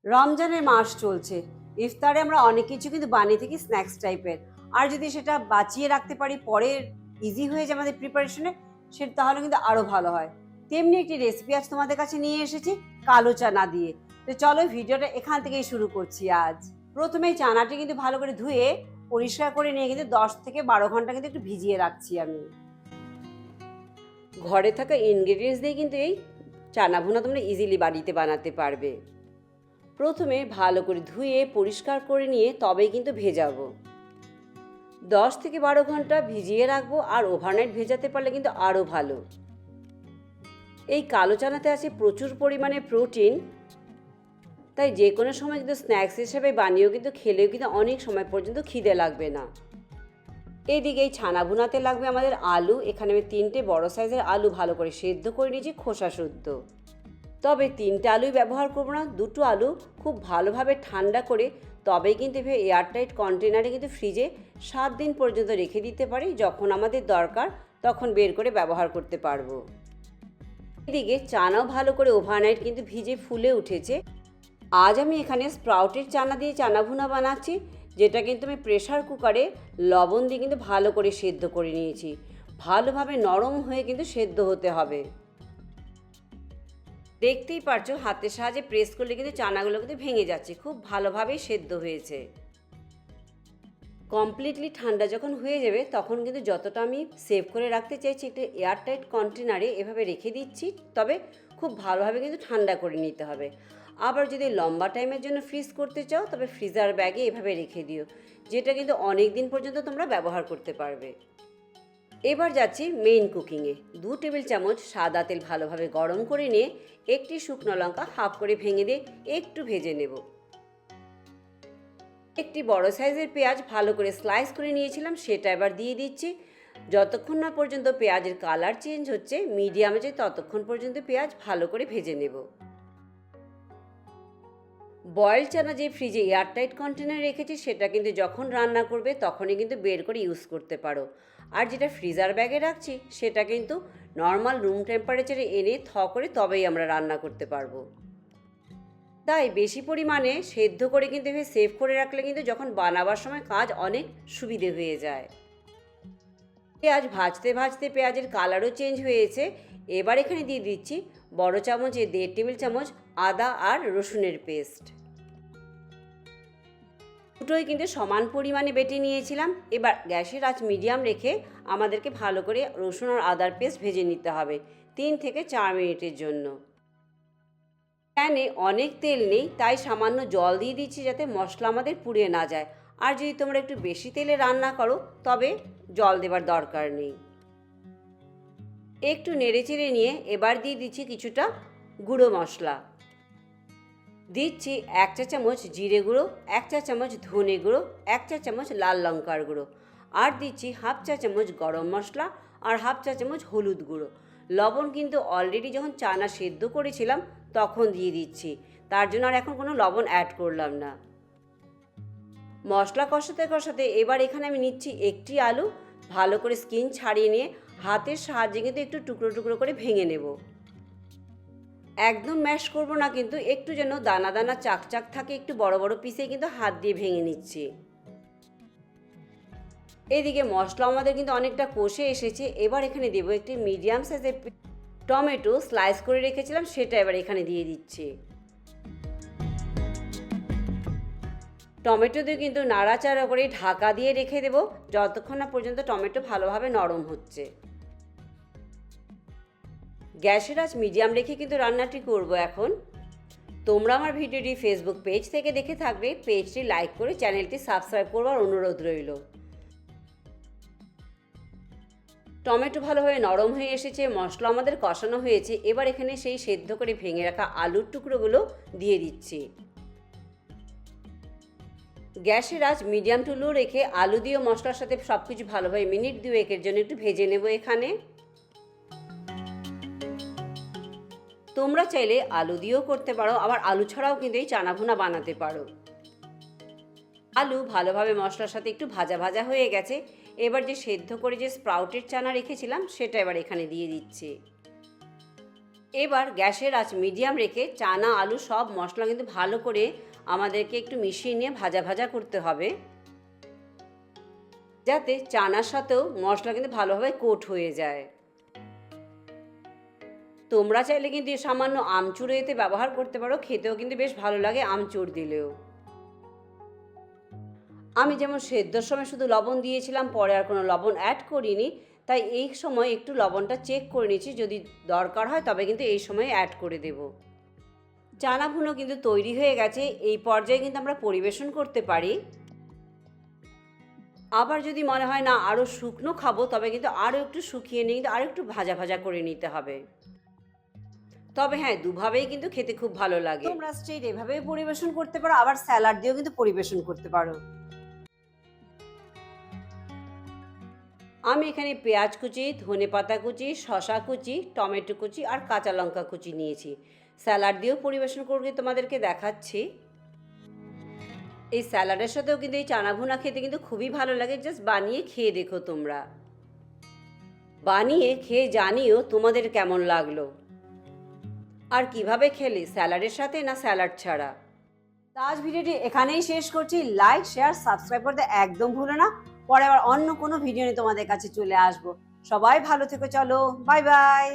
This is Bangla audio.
রমজানের মাস চলছে, ইফতারে আমরা অনেক কিছু কিন্তু বানিয়ে থাকি স্ন্যাক্স টাইপের। আর যদি সেটা বাঁচিয়ে রাখতে পারি, পরের ইজি হয়ে যায় আমাদের প্রিপারেশনে, সেটা তাহলে কিন্তু আরো ভালো হয়। তেমনি একটি রেসিপি আজ তোমাদের কাছে নিয়ে এসেছি, কালো চানা দিয়ে। তো চলো ভিডিওটা এখান থেকেই শুরু করছি। আজ প্রথমেই চানাটি কিন্তু ভালো করে ধুয়ে পরিষ্কার করে নিয়ে কিন্তু 10 থেকে 12 ঘন্টা কিন্তু একটু ভিজিয়ে রাখছি আমি। ঘরে থাকা ইনগ্রেডিয়েন্টস দিয়ে কিন্তু এই চানা ভুনা তোমরা ইজিলি বাড়িতে বানাতে পারবে। প্রথমে ভালো করে ধুয়ে পরিষ্কার করে নিয়ে তবেই কিন্তু ভেজাবো। 10 থেকে 12 ঘন্টা ভিজিয়ে রাখবো, আর ওভারনাইট ভেজাতে পারলে কিন্তু আরও ভালো। এই কালো চানাতে আছে প্রচুর পরিমাণে প্রোটিন, তাই যে কোনো সময় কিন্তু স্ন্যাক্স হিসেবে বানিয়েও কিন্তু খেলেও কিন্তু অনেক সময় পর্যন্ত খিদে লাগবে না। এইদিকে এই ছানা ভুনাতে লাগবে আমাদের আলু। এখানে আমি 3টে বড় সাইজের আলু ভালো করে সেদ্ধ করে নিয়েছি, খোসা শুদ্ধ। তবে 3টে আলুই ব্যবহার করবো না, 2টো আলু খুব ভালোভাবে ঠান্ডা করে তবেই কিন্তু এয়ারটাইট কন্টেনারে কিন্তু ফ্রিজে 7 দিন পর্যন্ত রেখে দিতে পারি। যখন আমাদের দরকার তখন বের করে ব্যবহার করতে পারবো। এদিকে চানাও ভালো করে ওভারনাইট কিন্তু ভিজে ফুলে উঠেছে। আজ আমি এখানে স্প্রাউটের চানা দিয়ে চানা ভুনা বানাচ্ছি, যেটা কিন্তু আমি প্রেশার কুকারে লবণ দিয়ে কিন্তু ভালো করে সেদ্ধ করে নিয়েছি। ভালোভাবে নরম হয়ে কিন্তু সেদ্ধ হতে হবে। দেখতেই পারছো হাতের সাহায্যে প্রেস করলে কিন্তু চানাগুলো কিন্তু ভেঙে যাচ্ছে। খুব ভালোভাবেই সেদ্ধ হয়েছে। কমপ্লিটলি ঠান্ডা যখন হয়ে যাবে তখন কিন্তু যতটা আমি সেভ করে রাখতে চাইছি একটা এয়ারটাইট কন্টেনারে এভাবে রেখে দিচ্ছি। তবে খুব ভালোভাবে কিন্তু ঠান্ডা করে নিতে হবে। আবার যদি লম্বা টাইমের জন্য ফ্রিজ করতে চাও তবে ফ্রিজার ব্যাগে এভাবে রেখে দিও, যেটা কিন্তু অনেক দিন পর্যন্ত তোমরা ব্যবহার করতে পারবে। এবার যাচ্ছি মেইন কুকিংয়ে। 2 টেবিল চামচ সাদা তেল ভালোভাবে গরম করে নিয়ে একটি শুকনো লঙ্কা হাফ করে ভেঙে দিয়ে একটু ভেজে নেব। একটি বড় সাইজের পেঁয়াজ ভালো করে স্লাইস করে নিয়েছিলাম, সেটা এবার দিয়ে দিচ্ছি। যতক্ষণ না পর্যন্ত পেঁয়াজের কালার চেঞ্জ হচ্ছে মিডিয়ামে যে ততক্ষণ পর্যন্ত পেঁয়াজ ভালো করে ভেজে নেব। বয়েল চানা যে ফ্রিজে এয়ারটাইট কন্টেনারে রেখেছি সেটা কিন্তু যখন রান্না করবে তখনই কিন্তু বের করে ইউজ করতে পারো। আর যেটা ফ্রিজার ব্যাগে রাখছি সেটা কিন্তু নর্মাল রুম টেম্পারেচারে এনে করে তবেই আমরা রান্না করতে পারবো। তাই বেশি পরিমাণে সেদ্ধ করে কিন্তু সেভ করে রাখলে কিন্তু যখন বানাবার সময় কাজ অনেক সুবিধে হয়ে যায়। পেঁয়াজ ভাজতে ভাজতে পেঁয়াজের কালারও চেঞ্জ হয়েছে। এবার এখানে দিয়ে দিচ্ছি বড় চামচে 1.5 টেবিল চামচ আদা আর রসুনের পেস্ট। দুটোই কিন্তু সমান পরিমাণে বেটে নিয়েছিলাম। এবার গ্যাসের আঁচ মিডিয়াম রেখে আমাদেরকে ভালো করে রসুন আর আদার পেস্ট ভেজে নিতে হবে 3 থেকে 4 মিনিটের জন্য। প্যানে অনেক তেল নেই, তাই সামান্য জল দিয়ে দিচ্ছি যাতে মশলা আমাদের পুড়ে না যায়। আর যদি তোমরা একটু বেশি তেলে রান্না করো তবে জল দেবার দরকার নেই। একটু নেড়েচেড়ে নিয়ে এবার দিয়ে দিচ্ছি কিছুটা গুঁড়ো মশলা। দিচ্ছি 1 চা চামচ জিরে গুঁড়ো, 1 চা চামচ ধনে গুঁড়ো, 1 চা চামচ লাল লঙ্কার গুঁড়ো, আর দিচ্ছি হাফ চা চামচ গরম মশলা আর হাফ চা চামচ হলুদ গুঁড়ো। লবণ কিন্তু অলরেডি যখন চানা সেদ্ধ করেছিলাম তখন দিয়ে দিচ্ছি, তার জন্য আর এখন কোনো লবণ অ্যাড করলাম না। মশলা কষাতে কষাতে এবার এখানে আমি নিচ্ছি একটি আলু। ভালো করে স্কিন ছাড়িয়ে নিয়ে হাতের সাহায্যে কিন্তু একটু টুকরো টুকরো করে ভেঙে নেব। একদম ম্যাশ করব না, কিন্তু একটু যেন দানা দানা চাকচাক থাকে একটু বড় বড় পিসে কিন্তু হাত দিয়ে ভেঙে নিচ্ছি। এদিকে মশলা আমাদের কিন্তু অনেকটা কষে এসেছে। এবার এখানে দেবো একটি মিডিয়াম সাইজের টমেটো স্লাইস করে রেখেছিলাম, সেটা এবার এখানে দিয়ে দিচ্ছি। টমেটো দিয়ে কিন্তু নাড়াচাড়া করে ঢাকা দিয়ে রেখে দেবো যতক্ষণ না পর্যন্ত টমেটো ভালোভাবে নরম হচ্ছে। গ্যাসের আঁচ মিডিয়াম রেখে কিন্তু রান্নাটি করব এখন। তোমরা আমার ভিডিওটি ফেসবুক পেজ থেকে দেখে থাকবে, পেজটি লাইক করে চ্যানেলটি সাবস্ক্রাইব করবার অনুরোধ রইল। টমেটো ভালোভাবে নরম হয়ে এসেছে, মশলা আমাদের কষানো হয়েছে। এবার এখানে সেই সেদ্ধ করে ভেঙে রাখা আলুর টুকরোগুলো দিয়ে দিচ্ছি। গ্যাসের আঁচ মিডিয়াম টু লো রেখে আলু দিয়ে মশলার সাথে সব কিছু ভালোভাবে মিনিট 2-এর জন্য একটু ভেজে নেব এখানে। তোমরা চাইলে আলু দিয়েও করতে পারো, আবার আলু ছাড়াও কিন্তু এই চানা ভুনা বানাতে পারো। আলু ভালোভাবে মশলার সাথে একটু ভাজা ভাজা হয়ে গেছে। এবার যে সেদ্ধ করে যে স্প্রাউটের চানা রেখেছিলাম সেটা এবার এখানে দিয়ে দিচ্ছি। এবার গ্যাসের আঁচ মিডিয়াম রেখে চানা আলু সব মশলা কিন্তু ভালো করে আমাদেরকে একটু মিশিয়ে নিয়ে ভাজা ভাজা করতে হবে, যাতে চানার সাথেও মশলা কিন্তু ভালোভাবে কোট হয়ে যায়। তোমরা চাইলে কিন্তু সামান্য আমচুর এতে ব্যবহার করতে পারো, খেতেও কিন্তু বেশ ভালো লাগে আমচুর দিলেও। আমি যেমন সেদ্ধর সময় শুধু লবণ দিয়েছিলাম, পরে আর কোনো লবণ অ্যাড করিনি, তাই এই সময় একটু লবণটা চেক করে নিচ্ছি, যদি দরকার হয় তবে কিন্তু এই সময় অ্যাড করে দেব। চানা ভুনো কিন্তু তৈরি হয়ে গেছে, এই পর্যায়ে কিন্তু আমরা পরিবেশন করতে পারি। আবার যদি মনে হয় না আরও শুকনো খাবো, তবে কিন্তু আরও একটু শুকিয়ে নিয়ে কিন্তু আরও একটু ভাজা ভাজা করে নিতে হবে। তবে হ্যাঁ, দুভাবেই কিন্তু খেতে খুব ভালো লাগে। তোমরা স্ট্রেট এভাবেই পরিবেশন করতে পারো, আবার স্যালাড দিয়েও কিন্তু পরিবেশন করতে পারো। আমি এখানে পেঁয়াজ কুচি, ধনেপাতা কুচি, শসা কুচি, টমেটো কুচি আর কাঁচা লঙ্কা কুচি নিয়েছি। স্যালাড দিয়েও পরিবেশন করে তোমাদেরকে দেখাচ্ছি। এই স্যালাডের সাথেও কিন্তু এই চানা ভুনা খেতে কিন্তু খুবই ভালো লাগে। জাস্ট বানিয়ে খেয়ে দেখো তোমরা, বানিয়ে খেয়ে জানিও তোমাদের কেমন লাগলো, আর কিভাবে খেলে, স্যালাডের সাথে না স্যালাড ছাড়া। আজ ভিডিওটি এখানেই শেষ করছি। লাইক, শেয়ার, সাবস্ক্রাইব করতে একদম ভুলো না। পরে আবার অন্য কোনো ভিডিও নিয়ে তোমাদের কাছে চলে আসবো। সবাই ভালো থেকো, চলো বাই বাই।